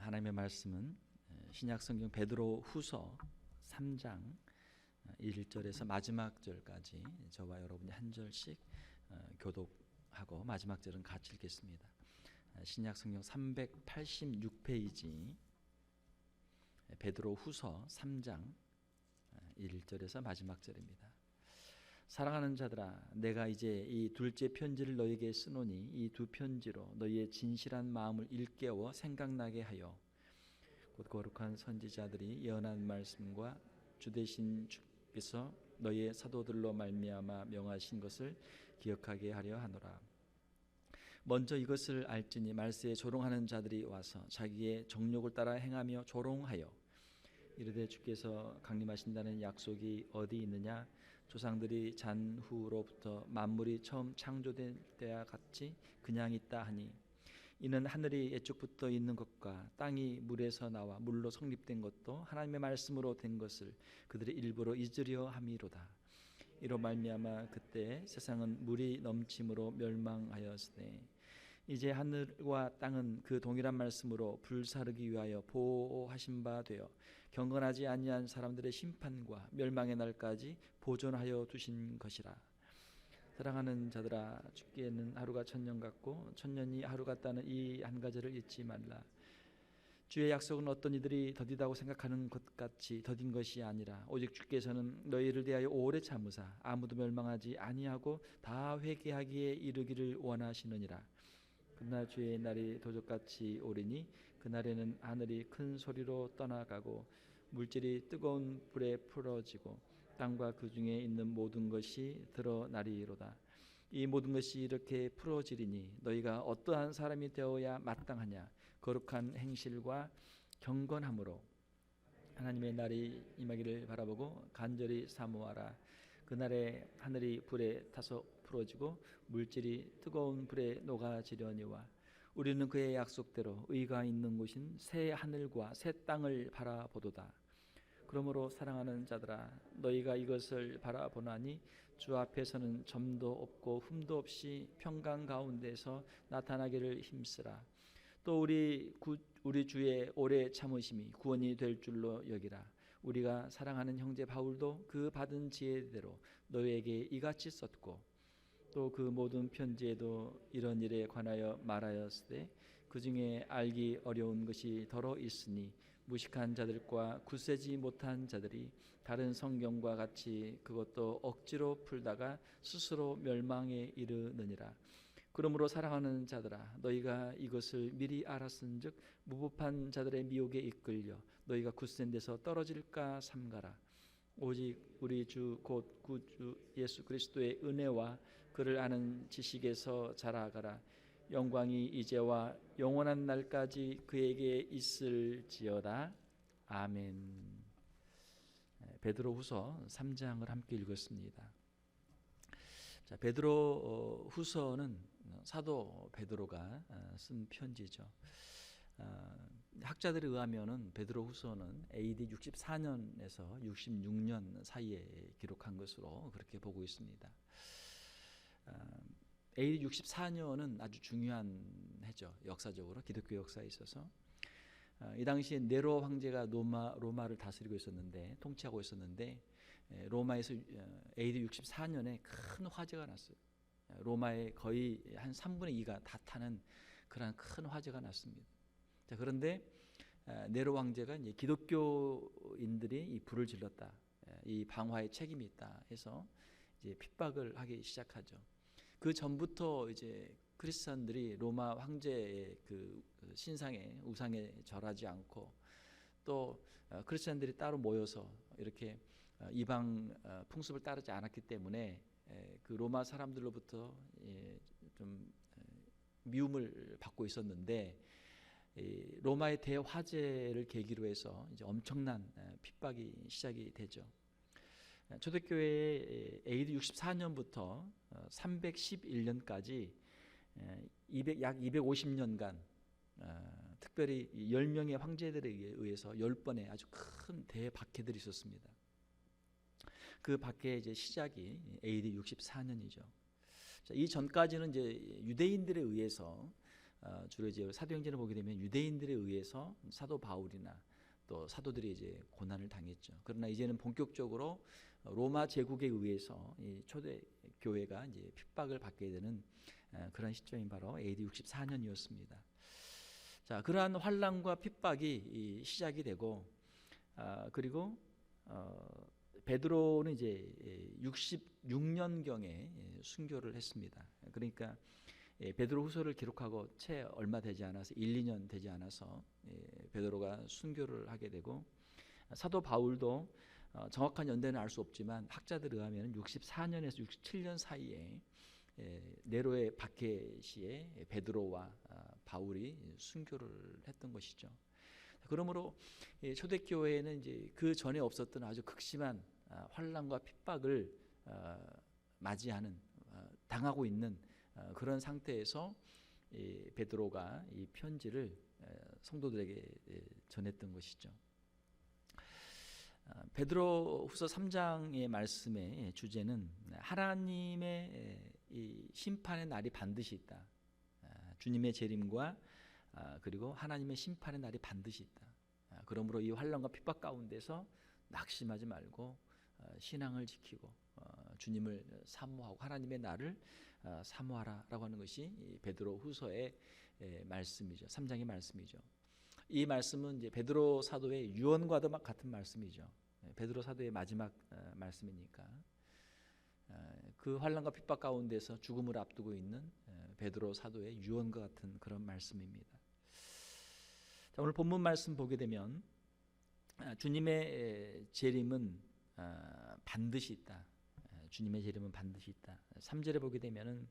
하나님의 말씀은 신약 성경 베드로 후서 3장 1절에서 마지막 절까지 저와 여러분이 한 절씩 교독하고 마지막 절은 같이 읽겠습니다. 신약 성경 386페이지 베드로 후서 3장 1절에서 마지막 절입니다. 사랑하는 자들아, 내가 이제 이 둘째 편지를 너에게 쓰노니 이 두 편지로 너희의 진실한 마음을 일깨워 생각나게 하여 곧 거룩한 선지자들이 예언한 말씀과 주되신 주께서 너희의 사도들로 말미암아 명하신 것을 기억하게 하려 하노라. 먼저 이것을 알지니 말세에 조롱하는 자들이 와서 자기의 정욕을 따라 행하며 조롱하여 이르되 주께서 강림하신다는 약속이 어디 있느냐? 조상들이 잔 후로부터 만물이 처음 창조될 때와 같이 그냥 있다 하니 이는 하늘이 애초부터 있는 것과 땅이 물에서 나와 물로 성립된 것도 하나님의 말씀으로 된 것을 그들이 일부러 잊으려 함이로다. 이로 말미암아 그때 세상은 물이 넘침으로 멸망하였으되 이제 하늘과 땅은 그 동일한 말씀으로 불사르기 위하여 보호하신 바 되어 경건하지 아니한 사람들의 심판과 멸망의 날까지 보존하여 두신 것이라. 사랑하는 자들아, 주께는 하루가 천년 같고 천년이 하루 같다는 이 한 가지를 잊지 말라. 주의 약속은 어떤 이들이 더디다고 생각하는 것 같이 더딘 것이 아니라 오직 주께서는 너희를 대하여 오래 참으사 아무도 멸망하지 아니하고 다 회개하기에 이르기를 원하시느니라. 그날 주의 날이 도적같이 오리니 그날에는 하늘이 큰 소리로 떠나가고 물질이 뜨거운 불에 풀어지고 땅과 그 중에 있는 모든 것이 드러나리로다. 이 모든 것이 이렇게 풀어지리니 너희가 어떠한 사람이 되어야 마땅하냐? 거룩한 행실과 경건함으로 하나님의 날이 임하기를 바라보고 간절히 사모하라. 그날에 하늘이 불에 타서 풀어지고 물질이 뜨거운 불에 녹아지려니와 우리는 그의 약속대로 의가 있는 곳인 새 하늘과 새 땅을 바라보도다. 그러므로 사랑하는 자들아, 너희가 이것을 바라보나니 주 앞에서는 점도 없고 흠도 없이 평강 가운데서 나타나기를 힘쓰라. 또 우리 주의 오래 참으심이 구원이 될 줄로 여기라. 우리가 사랑하는 형제 바울도 그 받은 지혜대로 너희에게 이같이 썼고 또 그 모든 편지에도 이런 일에 관하여 말하였으되 그 중에 알기 어려운 것이 더러 있으니 무식한 자들과 굳세지 못한 자들이 다른 성경과 같이 그것도 억지로 풀다가 스스로 멸망에 이르느니라. 그러므로 사랑하는 자들아, 너희가 이것을 미리 알았은즉 무법한 자들의 미혹에 이끌려 너희가 굳센 데서 떨어질까 삼가라. 오직 우리 주 곧 구주 예수 그리스도의 은혜와 그를 아는 지식에서 자라가라. 영광이 이제와 영원한 날까지 그에게 있을지어다. 아멘. 베드로후서 3장을 함께 읽었습니다. 자, 베드로 후서는 사도 베드로가 쓴 편지죠. 학자들에 의하면은 베드로 후서는 AD 64년에서 66년 사이에 기록한 것으로 그렇게 보고 있습니다. AD 64년은 아주 중요한 해죠. 역사적으로 기독교 역사에 있어서 이 당시에 네로 황제가 로마를 다스리고 있었는데 통치하고 있었는데 로마에서 AD 64년에 큰 화재가 났어요. 로마의 거의 한 3분의 2가 다 타는 그런 큰 화재가 났습니다. 자, 그런데 네로 황제가 이제 기독교인들이 이 불을 질렀다, 이 방화에 책임이 있다 해서 이제 핍박을 하기 시작하죠. 그 전부터 이제 크리스천들이 로마 황제의 그 신상에 우상에 절하지 않고 또 크리스천들이 따로 모여서 이렇게 이방 풍습을 따르지 않았기 때문에 그 로마 사람들로부터 좀 미움을 받고 있었는데 로마의 대화재를 계기로 해서 이제 엄청난 핍박이 시작이 되죠. 초대교회의 AD 64년부터 311년까지 약 250년간 특별히 10명의 황제들에 의해서 10번의 아주 큰 대박해들이 있었습니다. 그 박해의 이제 시작이 AD 64년이죠. 이 전까지는 이제 유대인들에 의해서 주로 이제 사도행전을 보게 되면 유대인들에 의해서 사도 바울이나 또 사도들이 이제 고난을 당했죠. 그러나 이제는 본격적으로 로마 제국에 의해서 이 초대 교회가 이제 핍박을 받게 되는 그런 시점이 바로 AD 64년이었습니다. 자, 그러한 환난과 핍박이 시작이 되고 그리고 베드로는 이제 66년경에 순교를 했습니다. 그러니까 베드로 후서를 기록하고 채 얼마 되지 않아서 1, 2년 되지 않아서 베드로가 순교를 하게 되고 사도 바울도 정확한 연대는 알 수 없지만 학자들에 의하면 64년에서 67년 사이에 네로의 박해시에 베드로와 바울이 순교를 했던 것이죠. 그러므로 초대교회는 이제 그 전에 없었던 아주 극심한 환난과 핍박을 맞이하는 당하고 있는 그런 상태에서 베드로가 이 편지를 성도들에게 전했던 것이죠. 베드로후서 3장의 말씀의 주제는 하나님의 이 심판의 날이 반드시 있다. 주님의 재림과 그리고 하나님의 심판의 날이 반드시 있다. 그러므로 이 환난과 핍박 가운데서 낙심하지 말고 신앙을 지키고 주님을 사모하고 하나님의 날을 사모하라라고 하는 것이 베드로후서의 말씀이죠. 3장의 말씀이죠. 이 말씀은 이제 베드로 사도의 유언과도 같은 말씀이죠. 베드로 사도의 마지막 말씀이니까 그 환난과 핍박 가운데서 죽음을 앞두고 있는 베드로 사도의 유언과 같은 그런 말씀입니다. 자, 오늘 본문 말씀 보게 되면 주님의 재림은 반드시 있다. 주님의 재림은 반드시 있다. 3절에 보게 되면은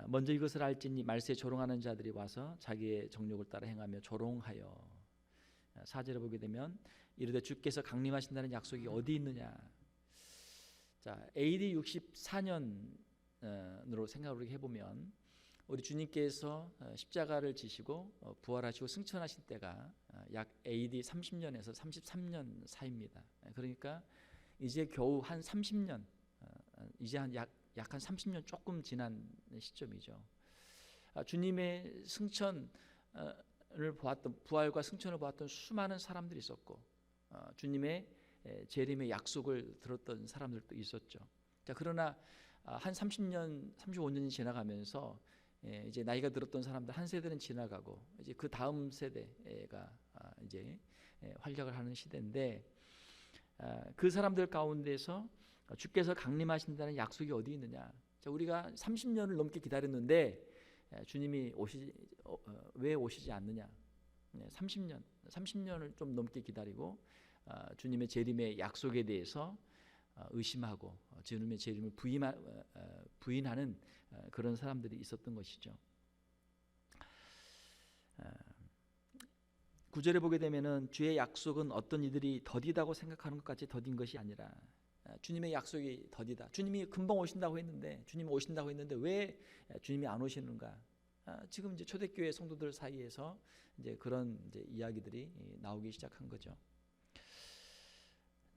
먼저 이것을 알지니 말세에 조롱하는 자들이 와서 자기의 정욕을 따라 행하며 조롱하여. 4절에 보게 되면 이르되 주께서 강림하신다는 약속이 어디 있느냐. 자, AD 64년으로 생각을 해보면 우리 주님께서 십자가를 지시고 부활하시고 승천하신 때가 약 AD 30년에서 33년 사이입니다. 그러니까 이제 겨우 한 30년, 이제 약 한 30년 조금 지난 시점이죠. 주님의 승천을 보았던, 부활과 승천을 보았던 수많은 사람들이 있었고 주님의 재림의 약속을 들었던 사람들도 있었죠. 자, 그러나 한 30년, 35년이 지나가면서 이제 나이가 들었던 사람들 한 세대는 지나가고 이제 그 다음 세대가 이제 활약을 하는 시대인데 그 사람들 가운데서 주께서 강림하신다는 약속이 어디 있느냐. 자, 우리가 30년을 넘게 기다렸는데 주님이 왜 오시지 않느냐. 30년을 좀 넘게 기다리고 주님의 재림의 약속에 대해서 의심하고 주님의 재림을 부인하는 그런 사람들이 있었던 것이죠. 9절에 보게 되면은 주의 약속은 어떤 이들이 더디다고 생각하는 것 같이 더딘 것이 아니라 주님의 약속이 더디다. 주님이 금방 오신다고 했는데 왜 주님이 안 오시는가? 지금 이제 초대교회 성도들 사이에서 이제 그런 이제 이야기들이 나오기 시작한 거죠.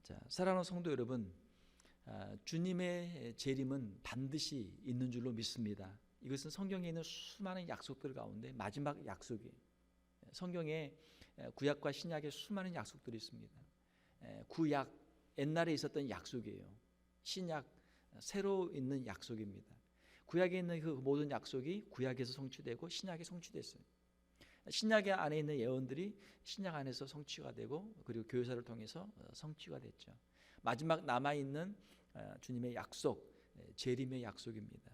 자, 사랑하는 성도 여러분, 주님의 재림은 반드시 있는 줄로 믿습니다. 이것은 성경에 있는 수많은 약속들 가운데 마지막 약속이에요. 성경에 구약과 신약의 수많은 약속들이 있습니다. 구약 옛날에 있었던 약속이에요. 신약 새로 있는 약속입니다. 구약에 있는 그 모든 약속이 구약에서 성취되고 신약에 성취됐어요. 신약 안에 있는 예언들이 신약 안에서 성취가 되고 그리고 교회사를 통해서 성취가 됐죠. 마지막 남아있는 주님의 약속, 재림의 약속입니다.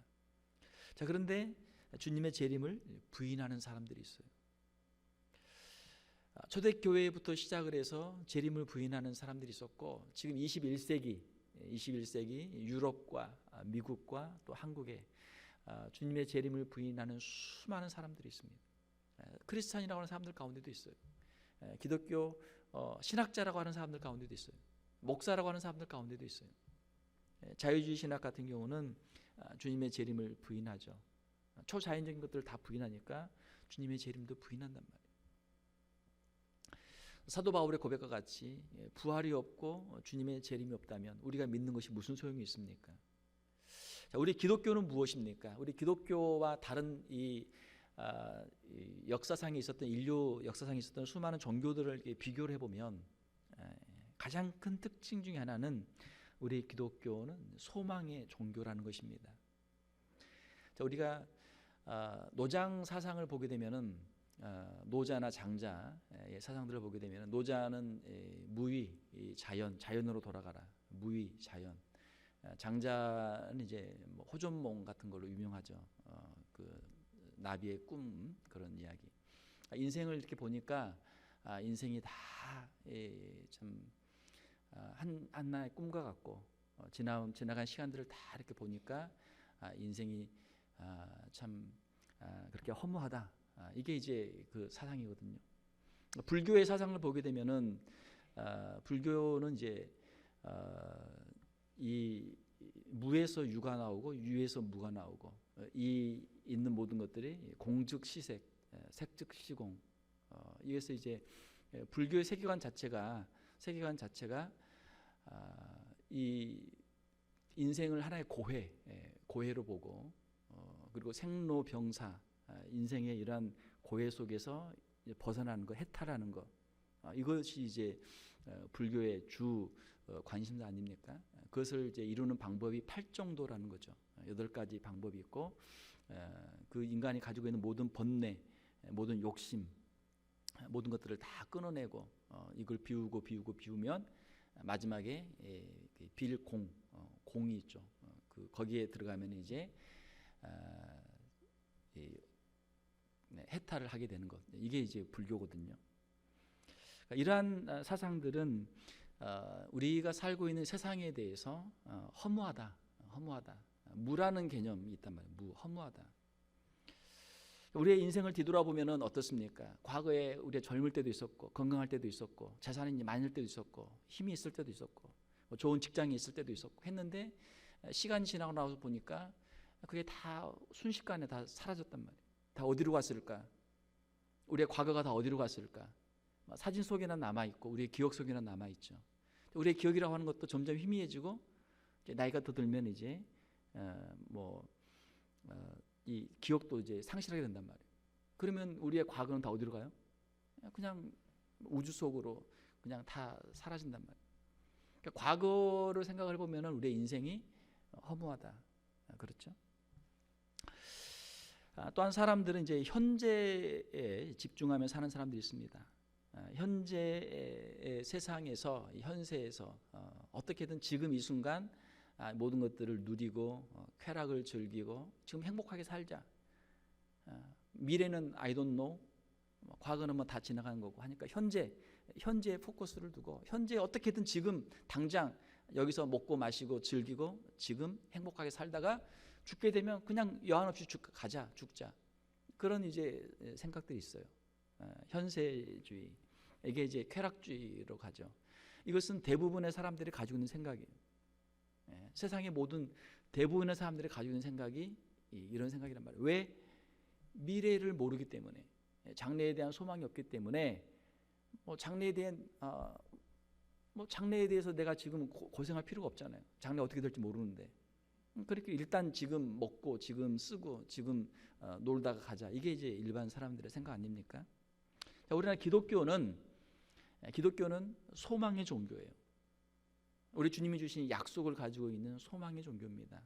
자, 그런데 주님의 재림을 부인하는 사람들이 있어요. 초대교회부터 시작을 해서 재림을 부인하는 사람들이 있었고 지금 21세기 유럽과 미국과 또 한국에 주님의 재림을 부인하는 수많은 사람들이 있습니다. 크리스찬이라고 하는 사람들 가운데도 있어요. 기독교 신학자라고 하는 사람들 가운데도 있어요. 목사라고 하는 사람들 가운데도 있어요. 자유주의 신학 같은 경우는 주님의 재림을 부인하죠. 초자연적인 것들을 다 부인하니까 주님의 재림도 부인한단 말이에요. 사도 바울의 고백과 같이 부활이 없고 주님의 재림이 없다면 우리가 믿는 것이 무슨 소용이 있습니까? 자, 우리 기독교는 무엇입니까? 우리 기독교와 다른 이 이 역사상에 있었던 인류 역사상에 있었던 수많은 종교들을 이렇게 비교를 해보면 가장 큰 특징 중에 하나는 우리 기독교는 소망의 종교라는 것입니다. 자, 우리가 노장 사상을 보게 되면은 노자나 장자의 사상들을 보게 되면 노자는 무위 자연으로 돌아가라, 무위 자연. 장자는 이제 뭐 호전몽 같은 걸로 유명하죠. 그 나비의 꿈 그런 이야기. 인생을 이렇게 보니까 인생이 다 참 하나의 꿈과 같고 지나간 시간들을 다 이렇게 보니까 인생이 참 그렇게 허무하다. 이게 이제 그 사상이거든요. 불교의 사상을 보게 되면은 불교는 이제 이 무에서 유가 나오고 유에서 무가 나오고 이 있는 모든 것들이 공즉 시색, 색즉 시공. 이래서 이제 불교의 세계관 자체가 이 인생을 하나의 고해로 보고 그리고 생로병사 인생의 이러한 고해 속에서 벗어나는 것, 해탈하는 것, 이것이 이제 불교의 주 관심사 아닙니까? 그것을 이제 이루는 방법이 8정도라는 거죠. 8가지 방법이 있고 그 인간이 가지고 있는 모든 번뇌, 모든 욕심, 모든 것들을 다 끊어내고 이걸 비우면 마지막에 빌공, 공이 있죠. 거기에 들어가면 이제 해탈을 하게 되는 것. 이게 이제 불교거든요. 이러한 사상들은 우리가 살고 있는 세상에 대해서 허무하다. 무라는 개념이 있단 말이에요. 허무하다. 우리의 인생을 뒤돌아보면 어떻습니까? 과거에 우리가 젊을 때도 있었고 건강할 때도 있었고 재산이 많을 때도 있었고 힘이 있을 때도 있었고 뭐 좋은 직장이 있을 때도 있었고 했는데 시간이 지나고 나서 보니까 그게 다 순식간에 다 사라졌단 말이에요. 다 어디로 갔을까? 우리의 과거가 다 어디로 갔을까? 사진 속에는 남아있고 우리의 기억 속에는 남아있죠. 우리의 기억이라고 하는 것도 점점 희미해지고 나이가 더 들면 이제 이 기억도 이제 상실하게 된단 말이에요. 그러면 우리의 과거는 다 어디로 가요? 그냥 우주 속으로 그냥 다 사라진단 말이에요. 그러니까 과거를 생각을 해보면 우리의 인생이 허무하다. 그렇죠? 또한 사람들은 이제 현재에 집중하며 사는 사람들이 있습니다. 현재의 세상에서 현세에서 어떻게든 지금 이 순간 모든 것들을 누리고 쾌락을 즐기고 지금 행복하게 살자. 미래는 I don't know, 과거는 뭐 다 지나가는 거고 하니까 현재에 포커스를 두고 현재 어떻게든 지금 당장 여기서 먹고 마시고 즐기고 지금 행복하게 살다가 죽게 되면 그냥 여한 없이 죽자. 그런 이제 생각들이 있어요. 현세주의. 이게 이제 쾌락주의로 가죠. 이것은 대부분의 사람들이 가지고 있는 생각이에요. 세상의 모든 대부분의 사람들이 가지고 있는 생각이 이런 생각이란 말이에요. 왜? 미래를 모르기 때문에, 장래에 대한 소망이 없기 때문에 장래에 대해서 내가 지금 고생할 필요가 없잖아요. 장래 어떻게 될지 모르는데. 그렇게 일단 지금 먹고 지금 쓰고 지금 놀다가 가자. 이게 이제 일반 사람들의 생각 아닙니까? 자, 우리나라 기독교는 소망의 종교예요. 우리 주님이 주신 약속을 가지고 있는 소망의 종교입니다.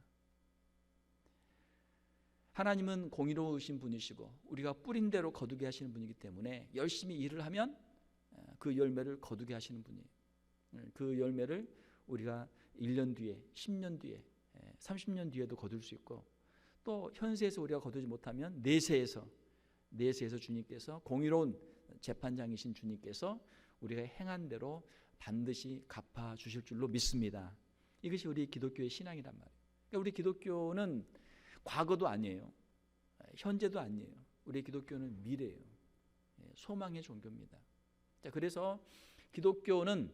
하나님은 공의로우신 분이시고 우리가 뿌린 대로 거두게 하시는 분이기 때문에 열심히 일을 하면 그 열매를 거두게 하시는 분이에요. 그 열매를 우리가 1년 뒤에, 10년 뒤에, 30년 뒤에도 거둘 수 있고 또 현세에서 우리가 거두지 못하면 내세에서 주님께서 공의로운 재판장이신 주님께서 우리가 행한 대로 반드시 갚아 주실 줄로 믿습니다. 이것이 우리 기독교의 신앙이란 말이에요. 그러니까 우리 기독교는 과거도 아니에요. 현재도 아니에요. 우리 기독교는 미래예요. 소망의 종교입니다. 자, 그래서 기독교는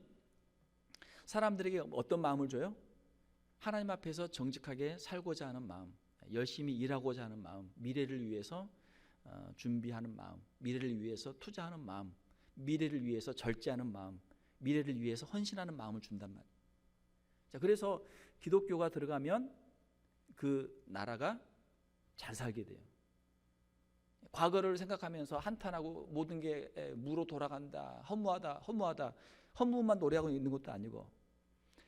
사람들에게 어떤 마음을 줘요? 하나님 앞에서 정직하게 살고자 하는 마음, 열심히 일하고자 하는 마음, 미래를 위해서 준비하는 마음, 미래를 위해서 투자하는 마음, 미래를 위해서 절제하는 마음, 미래를 위해서 헌신하는 마음을 준단 말이에요. 자, 그래서 기독교가 들어가면 그 나라가 잘 살게 돼요. 과거를 생각하면서 한탄하고 모든 게 무로 돌아간다, 허무하다 허무만 노래하고 있는 것도 아니고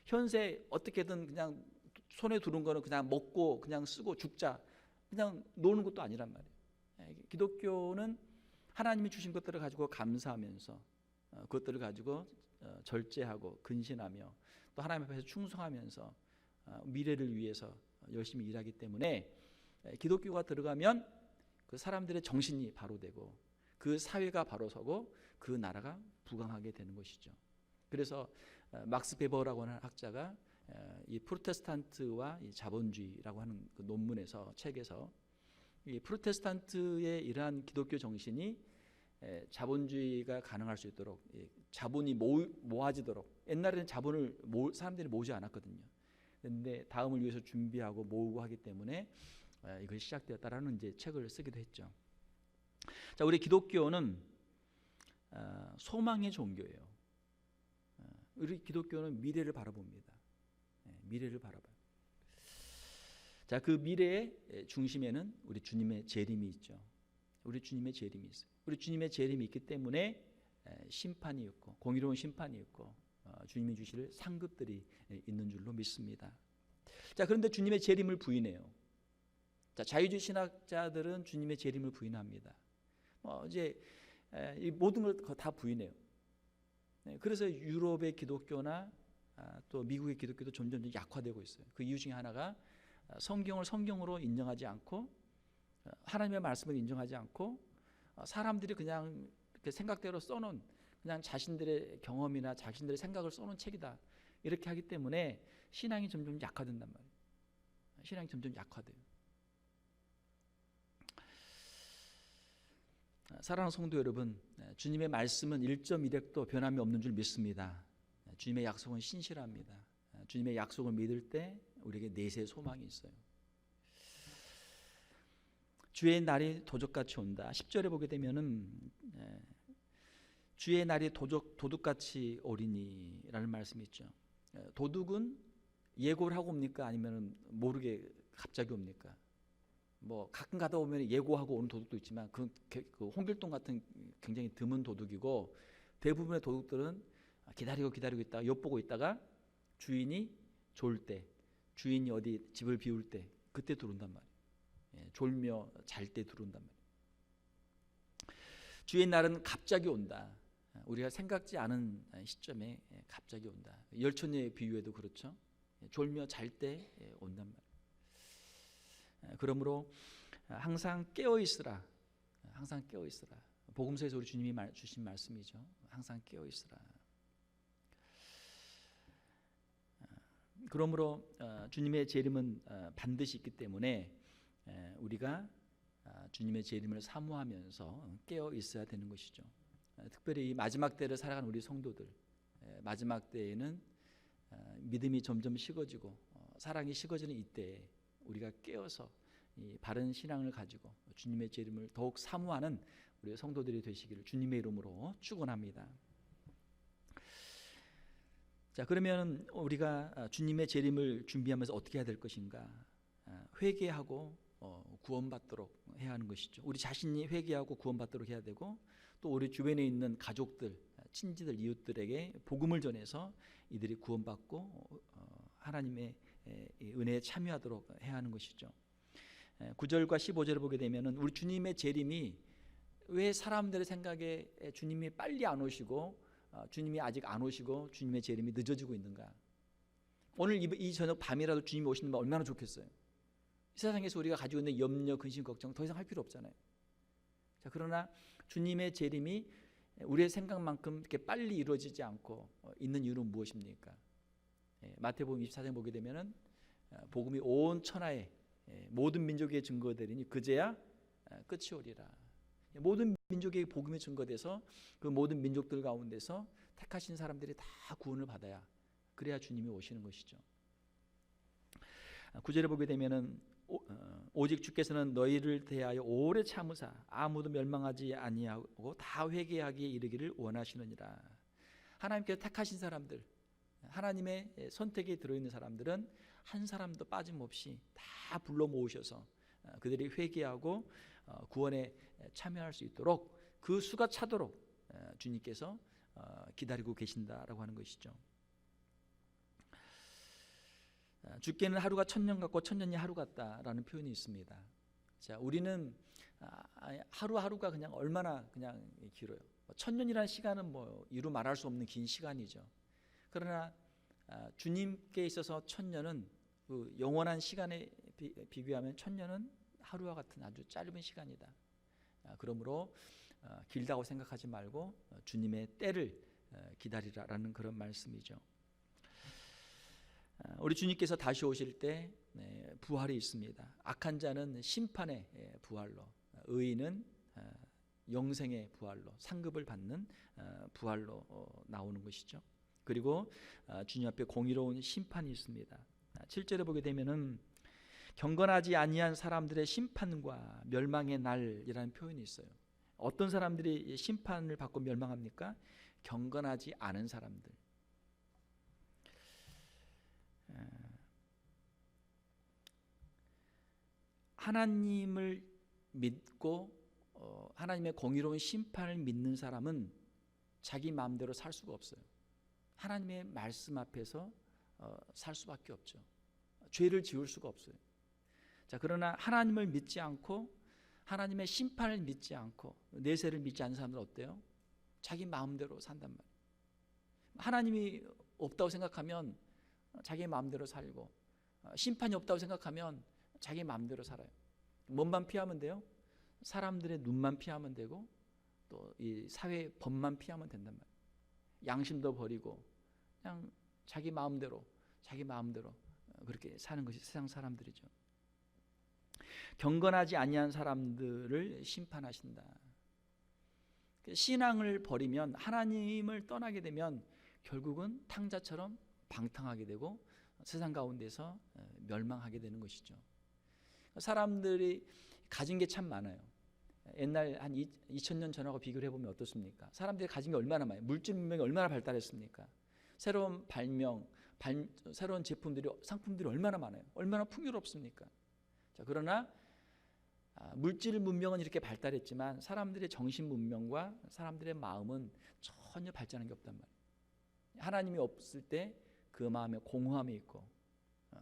현재 어떻게든 그냥 손에 들은 거는 그냥 먹고 그냥 쓰고 죽자 그냥 노는 것도 아니란 말이에요. 기독교는 하나님이 주신 것들을 가지고 감사하면서 그것들을 가지고 절제하고 근신하며 또 하나님 앞에서 충성하면서 미래를 위해서 열심히 일하기 때문에 기독교가 들어가면 그 사람들의 정신이 바로 되고 그 사회가 바로 서고 그 나라가 부강하게 되는 것이죠. 그래서 막스 베버라고 하는 학자가 이 프로테스탄트와 이 자본주의라고 하는 그 논문에서 책에서 이 프로테스탄트의 이러한 기독교 정신이 자본주의가 가능할 수 있도록 자본이 모아지도록 옛날에는 자본을 사람들이 모으지 않았거든요. 그런데 다음을 위해서 준비하고 모으고 하기 때문에 이것이 시작되었다라는 이제 책을 쓰기도 했죠. 자, 우리 기독교는 소망의 종교예요. 우리 기독교는 미래를 바라봅니다. 미래를 바라봐요. 자, 그 미래의 중심에는 우리 주님의 재림이 있죠. 우리 주님의 재림이 있어요. 우리 주님의 재림이 있기 때문에 심판이 있고 공의로운 심판이 있고 주님이 주실 상급들이 있는 줄로 믿습니다. 자, 그런데 주님의 재림을 부인해요. 자, 자유주의 신학자들은 주님의 재림을 부인합니다. 이제 이 모든 걸 다 부인해요. 그래서 유럽의 기독교나 또 미국의 기독교도 점점 약화되고 있어요. 그 이유 중에 하나가 성경을 성경으로 인정하지 않고 하나님의 말씀을 인정하지 않고 사람들이 그냥 이렇게 생각대로 써놓은 그냥 자신들의 경험이나 자신들의 생각을 써놓은 책이다 이렇게 하기 때문에 신앙이 점점 약화된단 말이에요. 신앙이 점점 약화돼요. 사랑하는 성도 여러분, 주님의 말씀은 1.1획도 변함이 없는 줄 믿습니다. 주님의 약속은 신실합니다. 주님의 약속을 믿을 때 우리에게 내세의 소망이 있어요. 주의 날이 도적같이 온다. 10절에 보게 되면은 주의 날이 도둑같이 오리니라는 말씀이 있죠. 도둑은 예고를 하고 옵니까? 아니면 모르게 갑자기 옵니까? 뭐 가끔 가다 보면 예고하고 오는 도둑도 있지만 그 홍길동 같은 굉장히 드문 도둑이고 대부분의 도둑들은 기다리고 있다가 엿보고 있다가 주인이 졸 때, 주인이 어디 집을 비울 때 그때 들어온단 말이에요. 졸며 잘 때 들어온단 말이에요. 주의 날은 갑자기 온다. 우리가 생각지 않은 시점에 갑자기 온다. 열처녀의 비유에도 그렇죠. 졸며 잘 때 온단 말이에요. 그러므로 항상 깨어 있으라. 항상 깨어 있으라. 복음서에서 우리 주님이 주신 말씀이죠. 항상 깨어 있으라. 그러므로 주님의 재림은 반드시 있기 때문에 우리가 주님의 재림을 사모하면서 깨어 있어야 되는 것이죠. 특별히 이 마지막 때를 살아가는 우리 성도들, 마지막 때에는 믿음이 점점 식어지고 사랑이 식어지는 이때에 우리가 깨어서 이 바른 신앙을 가지고 주님의 재림을 더욱 사모하는 우리 성도들이 되시기를 주님의 이름으로 축원합니다. 자, 그러면 우리가 주님의 재림을 준비하면서 어떻게 해야 될 것인가? 회개하고 구원받도록 해야 하는 것이죠. 우리 자신이 회개하고 구원받도록 해야 되고 또 우리 주변에 있는 가족들, 친지들, 이웃들에게 복음을 전해서 이들이 구원받고 하나님의 은혜에 참여하도록 해야 하는 것이죠. 9절과 15절을 보게 되면은 우리 주님의 재림이 왜 사람들의 생각에 주님이 빨리 안 오시고 주님이 아직 안 오시고 주님의 재림이 늦어지고 있는가? 오늘 이 저녁 밤이라도 주님이 오시는 건 얼마나 좋겠어요. 이 세상에서 우리가 가지고 있는 염려, 근심, 걱정 더 이상 할 필요 없잖아요. 자, 그러나 주님의 재림이 우리의 생각만큼 이렇게 빨리 이루어지지 않고 있는 이유는 무엇입니까? 마태복음 24장 보게 되면은 복음이 온 천하에 모든 민족의 증거되리니 그제야 끝이 오리라. 모든 민족의 복음이 증거돼서 그 모든 민족들 가운데서 택하신 사람들이 다 구원을 받아야 그래야 주님이 오시는 것이죠. 9절에 보게 되면은 오직 주께서는 너희를 대하여 오래 참으사 아무도 멸망하지 아니하고 다 회개하기에 이르기를 원하시느니라. 하나님께서 택하신 사람들, 하나님의 선택에 들어있는 사람들은 한 사람도 빠짐없이 다 불러 모으셔서 그들이 회개하고 구원에 참여할 수 있도록 그 수가 차도록 주님께서 기다리고 계신다라고 하는 것이죠. 죽게는 하루가 천년 같고 천년이 하루 같다라는 표현이 있습니다. 자, 우리는 하루하루가 그냥 얼마나 그냥 길어요. 천년이라는 시간은 뭐 이루 말할 수 없는 긴 시간이죠. 그러나 주님께 있어서 천년은 그 영원한 시간에 비교하면 천년은 하루와 같은 아주 짧은 시간이다. 그러므로 길다고 생각하지 말고 주님의 때를 기다리라라는 그런 말씀이죠. 우리 주님께서 다시 오실 때 부활이 있습니다. 악한 자는 심판의 부활로, 의인은 영생의 부활로, 상급을 받는 부활로 나오는 것이죠. 그리고 주님 앞에 공의로운 심판이 있습니다. 7절에 보게 되면은 경건하지 아니한 사람들의 심판과 멸망의 날이라는 표현이 있어요. 어떤 사람들이 심판을 받고 멸망합니까? 경건하지 않은 사람들. 하나님을 믿고 하나님의 공의로운 심판을 믿는 사람은 자기 마음대로 살 수가 없어요. 하나님의 말씀 앞에서 살 수밖에 없죠. 죄를 지을 수가 없어요. 자, 그러나 하나님을 믿지 않고 하나님의 심판을 믿지 않고 내세를 믿지 않는 사람들은 어때요? 자기 마음대로 산단 말이에요. 하나님이 없다고 생각하면 자기 마음대로 살고, 심판이 없다고 생각하면 자기 마음대로 살아요. 뭔만 피하면 돼요? 사람들의 눈만 피하면 되고, 또 이 사회 법만 피하면 된단 말이에요. 양심도 버리고 그냥 자기 마음대로 그렇게 사는 것이 세상 사람들이죠. 경건하지 아니한 사람들을 심판하신다. 신앙을 버리면, 하나님을 떠나게 되면 결국은 탕자처럼 방탕하게 되고 세상 가운데서 멸망하게 되는 것이죠. 사람들이 가진 게 참 많아요. 옛날 한 2000년 전하고 비교를 해보면 어떻습니까? 사람들이 가진 게 얼마나 많아요. 물질 문명이 얼마나 발달했습니까? 새로운 발명, 새로운 제품들이, 상품들이 얼마나 많아요. 얼마나 풍요롭습니까? 자, 그러나 물질 문명은 이렇게 발달했지만 사람들의 정신 문명과 사람들의 마음은 전혀 발전한 게 없단 말이에요. 하나님이 없을 때 그 마음에 공허함이 있고,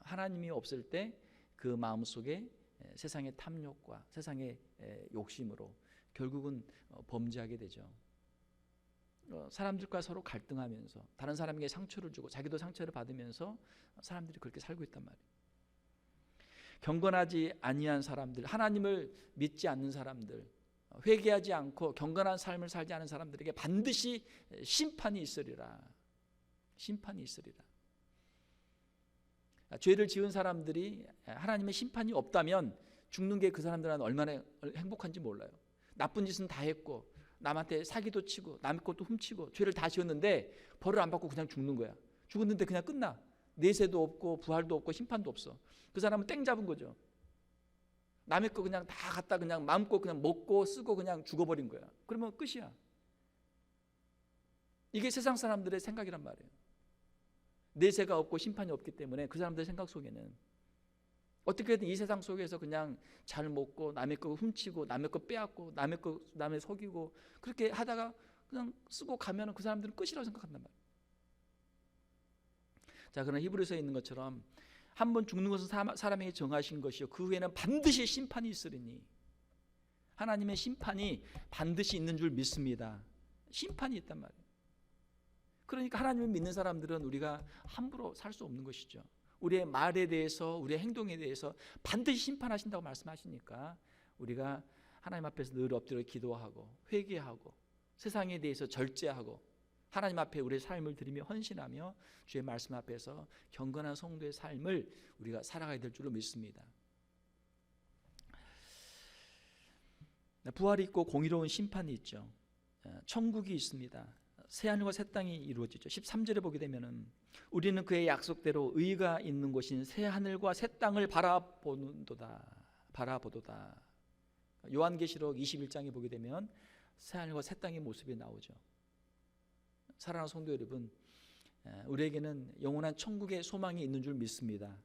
하나님이 없을 때 그 마음 속에 세상의 탐욕과 세상의 욕심으로 결국은 범죄하게 되죠. 사람들과 서로 갈등하면서 다른 사람에게 상처를 주고 자기도 상처를 받으면서 사람들이 그렇게 살고 있단 말이에요. 경건하지 아니한 사람들, 하나님을 믿지 않는 사람들, 회개하지 않고 경건한 삶을 살지 않은 사람들에게 반드시 심판이 있으리라. 심판이 있으리라. 죄를 지은 사람들이 하나님의 심판이 없다면 죽는 게 그 사람들은 얼마나 행복한지 몰라요. 나쁜 짓은 다 했고, 남한테 사기도 치고 남의 것도 훔치고 죄를 다 지었는데 벌을 안 받고 그냥 죽는 거야. 죽었는데 그냥 끝나. 내세도 없고 부활도 없고 심판도 없어. 그 사람은 땡 잡은 거죠. 남의 거 그냥 다 갖다 그냥 마음껏 그냥 먹고 쓰고 그냥 죽어버린 거야. 그러면 끝이야. 이게 세상 사람들의 생각이란 말이에요. 내세가 없고 심판이 없기 때문에 그 사람들의 생각 속에는 어떻게든 이 세상 속에서 그냥 잘 먹고 남의 거 훔치고 남의 거 빼앗고 남의 속이고 그렇게 하다가 그냥 쓰고 가면 그 사람들은 끝이라고 생각한단 말이에요. 자, 그러나 히브리서에 있는 것처럼 한 번 죽는 것은 사람에게 정하신 것이요 그 후에는 반드시 심판이 있으리니, 하나님의 심판이 반드시 있는 줄 믿습니다. 심판이 있단 말이에요. 그러니까 하나님을 믿는 사람들은 우리가 함부로 살 수 없는 것이죠. 우리의 말에 대해서, 우리의 행동에 대해서 반드시 심판하신다고 말씀하시니까 우리가 하나님 앞에서 늘 엎드려 기도하고 회개하고 세상에 대해서 절제하고 하나님 앞에 우리의 삶을 드리며 헌신하며 주의 말씀 앞에서 경건한 성도의 삶을 우리가 살아가야 될 줄로 믿습니다. 부활이 있고 공의로운 심판이 있죠. 천국이 있습니다. 새하늘과 새 땅이 이루어지죠. 13절에 보게 되면은 우리는 그의 약속대로 의가 있는 곳인 새하늘과 새 땅을 바라보도다. 요한계시록 21장에 보게 되면 새하늘과 새 땅의 모습이 나오죠. 사랑하는 성도 여러분, 우리에게는 영원한 천국의 소망이 있는 줄 믿습니다.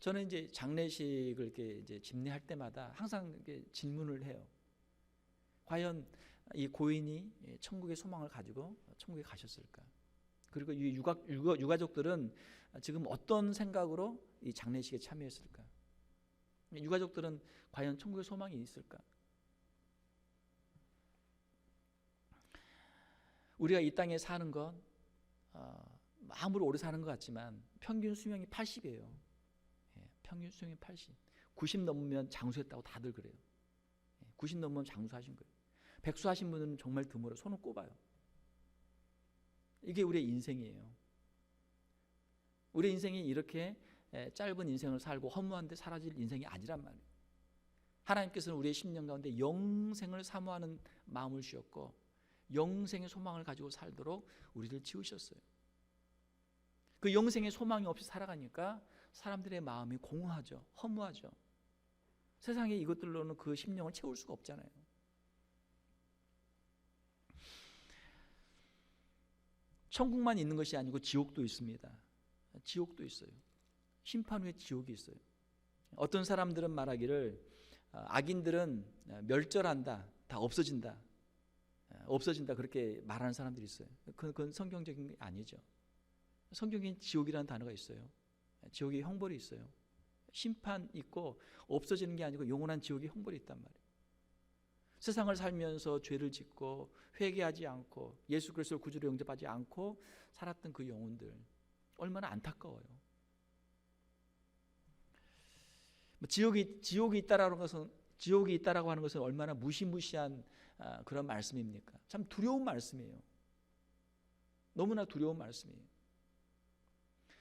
저는 이제 장례식을 이렇게 이제 집례할 때마다 항상 이렇게 질문을 해요. 과연 이 고인이 천국의 소망을 가지고 천국에 가셨을까? 그리고 이 유가족들은 지금 어떤 생각으로 이 장례식에 참여했을까? 유가족들은 과연 천국의 소망이 있을까? 우리가 이 땅에 사는 건 아무리 오래 사는 것 같지만 평균 수명이 80이에요. 평균 수명이 80. 90 넘으면 장수했다고 다들 그래요. 90 넘으면 장수하신 거예요. 백수하신 분은 정말 드물어 손을 꼽아요. 이게 우리의 인생이에요. 우리의 인생이 이렇게 짧은 인생을 살고 허무한데 사라질 인생이 아니란 말이에요. 하나님께서는 우리의 심령 가운데 영생을 사모하는 마음을 주셨고 영생의 소망을 가지고 살도록 우리를 지으셨어요. 그 영생의 소망이 없이 살아가니까 사람들의 마음이 공허하죠. 허무하죠. 세상에 이것들로는 그 심령을 채울 수가 없잖아요. 천국만 있는 것이 아니고 지옥도 있습니다. 지옥도 있어요. 심판 후에 지옥이 있어요. 어떤 사람들은 말하기를 악인들은 멸절한다, 다 없어진다 그렇게 말하는 사람들이 있어요. 그건 성경적인 게 아니죠. 성경에 지옥이라는 단어가 있어요. 지옥에 형벌이 있어요. 심판 있고 없어지는 게 아니고 영원한 지옥에 형벌이 있단 말이에요. 세상을 살면서 죄를 짓고 회개하지 않고 예수 그리스도를 구주로 영접하지 않고 살았던 그 영혼들 얼마나 안타까워요. 지옥이 있다라고 하는 것은 얼마나 무시무시한 그런 말씀입니까? 참 두려운 말씀이에요. 너무나 두려운 말씀이에요.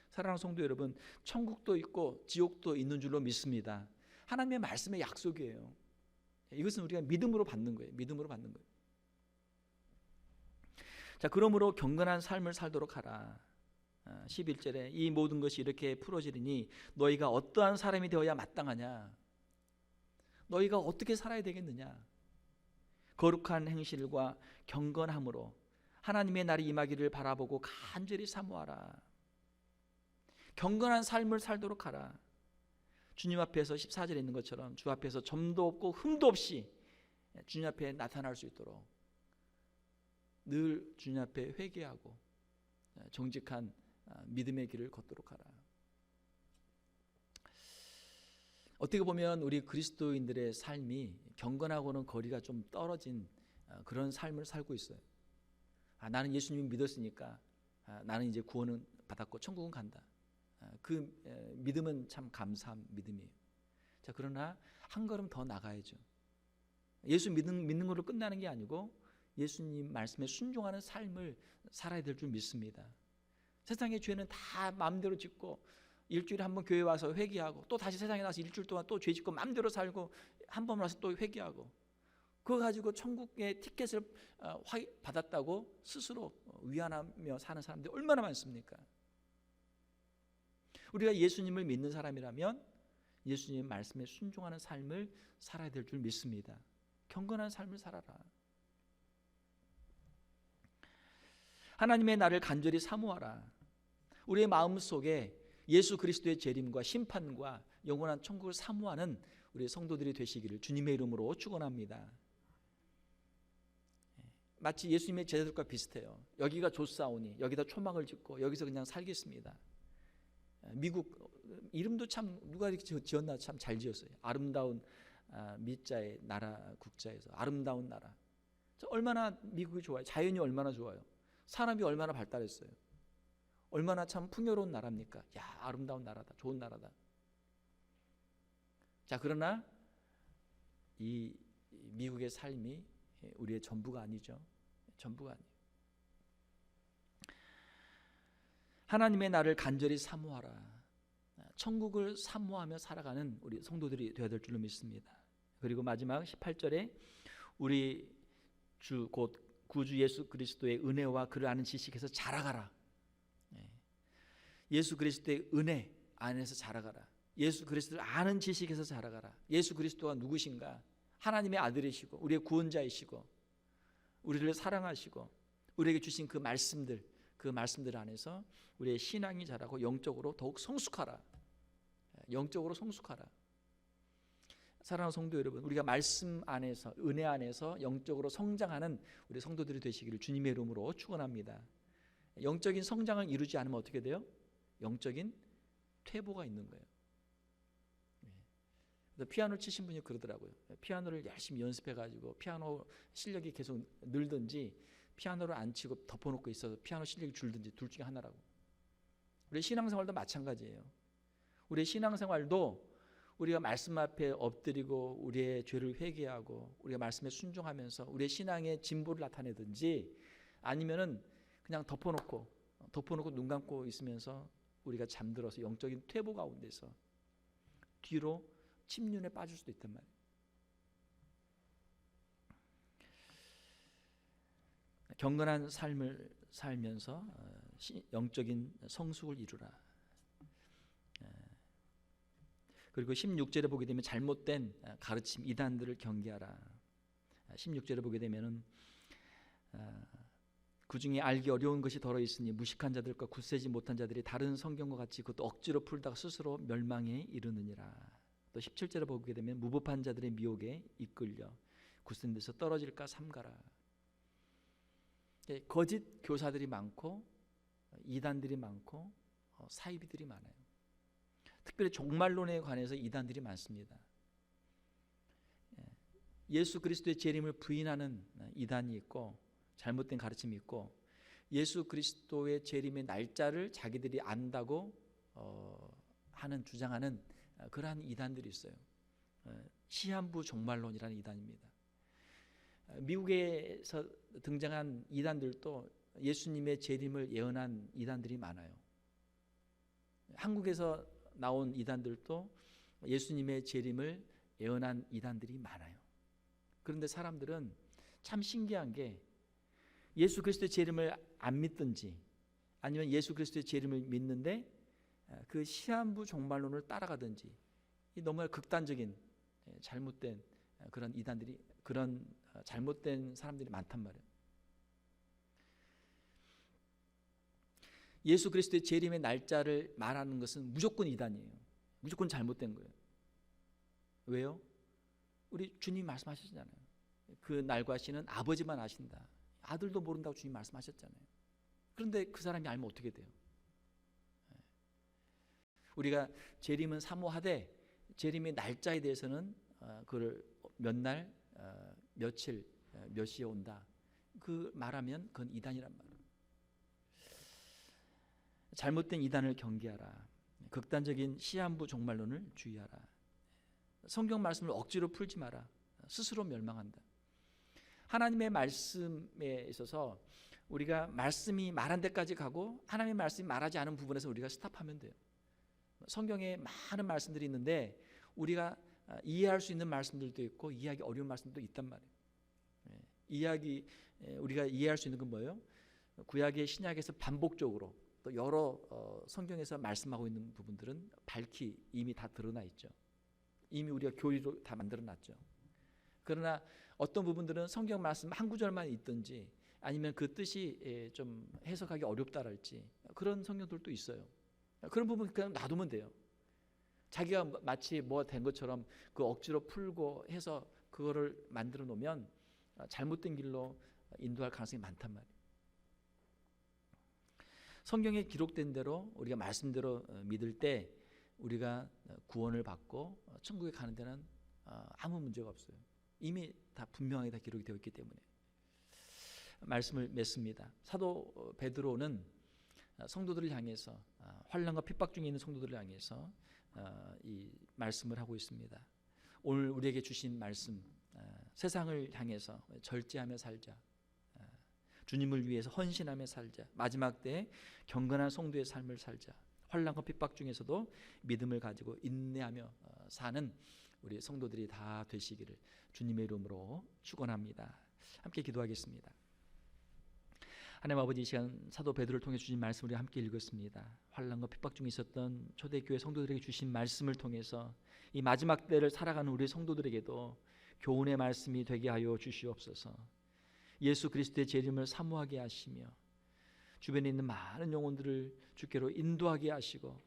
사랑하는 성도 여러분, 천국도 있고 지옥도 있는 줄로 믿습니다. 하나님의 말씀의 약속이에요. 이것은 우리가 믿음으로 받는 거예요. 믿음으로 받는 거예요. 자, 그러므로 경건한 삶을 살도록 하라. 11절에 이 모든 것이 이렇게 풀어지리니 너희가 어떠한 사람이 되어야 마땅하냐? 너희가 어떻게 살아야 되겠느냐? 거룩한 행실과 경건함으로 하나님의 날이 임하기를 바라보고 간절히 사모하라. 경건한 삶을 살도록 하라. 주님 앞에서 14절에 있는 것처럼 주 앞에서 점도 없고 흠도 없이 주님 앞에 나타날 수 있도록 늘 주님 앞에 회개하고 정직한 믿음의 길을 걷도록 하라. 어떻게 보면 우리 그리스도인들의 삶이 경건하고는 거리가 좀 떨어진 그런 삶을 살고 있어요. 나는 예수님 믿었으니까 나는 이제 구원은 받았고 천국은 간다. 그 믿음은 참 감사한 믿음이에요. 자, 그러나 한 걸음 더 나가야죠. 예수 믿는 걸로 끝나는 게 아니고 예수님 말씀에 순종하는 삶을 살아야 될 줄 믿습니다. 세상의 죄는 다 마음대로 짓고 일주일에 한 번 교회 와서 회개하고 또 다시 세상에 나와서 일주일 동안 또 죄 짓고 마음대로 살고 한 번 와서 또 회개하고 그거 가지고 천국의 티켓을 받았다고 스스로 위안하며 사는 사람들이 얼마나 많습니까? 우리가 예수님을 믿는 사람이라면 예수님의 말씀에 순종하는 삶을 살아야 될 줄 믿습니다. 경건한 삶을 살아라. 하나님의 나를 간절히 사모하라. 우리의 마음속에 예수 그리스도의 재림과 심판과 영원한 천국을 사모하는 우리 성도들이 되시기를 주님의 이름으로 축원합니다. 마치 예수님의 제자들과 비슷해요. 여기가 좋사오니 여기다 초막을 짓고 여기서 그냥 살겠습니다. 미국 이름도 참 누가 이렇게 지었나 참 잘 지었어요. 아름다운 미자의 나라 국자에서 아름다운 나라. 얼마나 미국이 좋아요. 자연이 얼마나 좋아요. 산업이 얼마나 발달했어요. 얼마나 참 풍요로운 나라입니까? 야, 아름다운 나라다. 좋은 나라다. 자, 그러나 이 미국의 삶이 우리의 전부가 아니죠. 전부가 아니에요. 하나님의 나를 간절히 사모하라. 천국을 사모하며 살아가는 우리 성도들이 되어야 될 줄로 믿습니다. 그리고 마지막 18절에 우리 주 곧 구주 예수 그리스도의 은혜와 그를 아는 지식에서 자라가라. 예수 그리스도의 은혜 안에서 자라가라. 예수 그리스도를 아는 지식에서 자라가라. 예수 그리스도가 누구신가? 하나님의 아들이시고 우리의 구원자이시고 우리를 사랑하시고 우리에게 주신 그 말씀들 안에서 우리의 신앙이 자라고 영적으로 더욱 성숙하라. 영적으로 성숙하라. 사랑하는 성도 여러분, 우리가 말씀 안에서, 은혜 안에서 영적으로 성장하는 우리 성도들이 되시기를 주님의 이름으로 축원합니다. 영적인 성장을 이루지 않으면 어떻게 돼요? 영적인 퇴보가 있는 거예요. 피아노를 치신 분이 그러더라고요. 피아노를 열심히 연습해가지고 피아노 실력이 계속 늘든지 피아노를 안 치고 덮어놓고 있어서 피아노 실력이 줄든지 둘 중에 하나라고. 우리 신앙생활도 마찬가지예요. 우리 신앙생활도 우리가 말씀 앞에 엎드리고 우리의 죄를 회개하고 우리가 말씀에 순종하면서 우리의 신앙의 진보를 나타내든지 아니면은 그냥 덮어놓고 눈 감고 있으면서 우리가 잠들어서 영적인 퇴보 가운데서 뒤로 침륜에 빠질 수도 있단 말이에요. 경건한 삶을 살면서 영적인 성숙을 이루라. 그리고 16절에 보게 되면 잘못된 가르침 이단들을 경계하라. 16절에 보게 되면은 그 중에 알기 어려운 것이 더러 있으니 무식한 자들과 굳세지 못한 자들이 다른 성경과 같이 그것도 억지로 풀다가 스스로 멸망에 이르느니라. 또 17절에 보게 되면 무법한 자들의 미혹에 이끌려 굳센 데서 떨어질까 삼가라. 거짓 교사들이 많고 이단들이 많고 사이비들이 많아요. 특별히 종말론에 관해서 이단들이 많습니다. 예수 그리스도의 재림을 부인하는 이단이 있고 잘못된 가르침이 있고 예수 그리스도의 재림의 날짜를 자기들이 안다고 주장하는 그러한 이단들이 있어요. 시한부 종말론이라는 이단입니다. 미국에서 등장한 이단들도 예수님의 재림을 예언한 이단들이 많아요. 한국에서 나온 이단들도 예수님의 재림을 예언한 이단들이 많아요. 그런데 사람들은 참 신기한 게 예수 그리스도의 재림을 안 믿든지 아니면 예수 그리스도의 재림을 믿는데 그 시한부 종말론을 따라가든지 너무 극단적인 잘못된 그런 이단들이 그런 잘못된 사람들이 많단 말이에요. 예수 그리스도의 재림의 날짜를 말하는 것은 무조건 이단이에요. 무조건 잘못된 거예요. 왜요? 우리 주님 말씀하셨잖아요. 그 날과 시는 아버지만 아신다. 아들도 모른다고 주님 말씀하셨잖아요. 그런데 그 사람이 알면 어떻게 돼요? 우리가 재림은 사모하되 재림의 날짜에 대해서는 그걸 몇 날, 며칠, 몇 시에 온다. 그 말하면 그건 이단이란 말이에요. 잘못된 이단을 경계하라. 극단적인 시한부 종말론을 주의하라. 성경 말씀을 억지로 풀지 마라. 스스로 멸망한다. 하나님의 말씀에 있어서 우리가 말씀이 말한 데까지 가고 하나님의 말씀이 말하지 않은 부분에서 우리가 스탑하면 돼요. 성경에 많은 말씀들이 있는데 우리가 이해할 수 있는 말씀들도 있고 이해하기 어려운 말씀도 있단 말이에요. 우리가 이해할 수 있는 건 뭐예요? 구약의 신약에서 반복적으로 또 여러 성경에서 말씀하고 있는 부분들은 밝히 이미 다 드러나 있죠. 이미 우리가 교리로 다 만들어놨죠. 그러나 어떤 부분들은 성경 말씀 한 구절만 있든지 아니면 그 뜻이 좀 해석하기 어렵다랄지 그런 성경들도 있어요. 그런 부분 그냥 놔두면 돼요. 자기가 마치 뭐 된 것처럼 그 억지로 풀고 해서 그거를 만들어 놓으면 잘못된 길로 인도할 가능성이 많단 말이에요. 성경에 기록된 대로 우리가 말씀대로 믿을 때 우리가 구원을 받고 천국에 가는 데는 아무 문제가 없어요. 이미 다 분명하게 다 기록이 되어 있기 때문에 말씀을 맺습니다. 사도 베드로는 성도들을 향해서 환난과 핍박 중에 있는 성도들을 향해서 이 말씀을 하고 있습니다. 오늘 우리에게 주신 말씀, 세상을 향해서 절제하며 살자, 주님을 위해서 헌신하며 살자, 마지막 때에 경건한 성도의 삶을 살자, 환난과 핍박 중에서도 믿음을 가지고 인내하며 사는 우리 성도들이 다 되시기를 주님의 이름으로 축원합니다. 함께 기도하겠습니다. 하나님 아버지, 이 시간 사도 베드로를 통해 주신 말씀을 우리가 함께 읽었습니다. 환난과 핍박 중에 있었던 초대교회 성도들에게 주신 말씀을 통해서 이 마지막 때를 살아가는 우리 성도들에게도 교훈의 말씀이 되게 하여 주시옵소서. 예수 그리스도의 재림을 사모하게 하시며 주변에 있는 많은 영혼들을 주께로 인도하게 하시고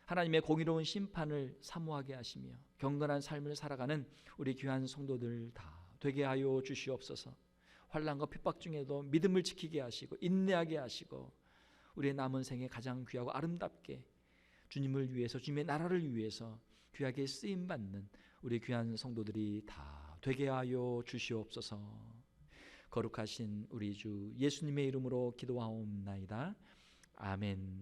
하나님의 공의로운 심판을 사모하게 하시며 경건한 삶을 살아가는 우리 귀한 성도들 다 되게 하여 주시옵소서. 환난과 핍박 중에도 믿음을 지키게 하시고 인내하게 하시고 우리의 남은 생에 가장 귀하고 아름답게 주님을 위해서, 주님의 나라를 위해서 귀하게 쓰임받는 우리 귀한 성도들이 다 되게 하여 주시옵소서. 거룩하신 우리 주 예수님의 이름으로 기도하옵나이다. 아멘.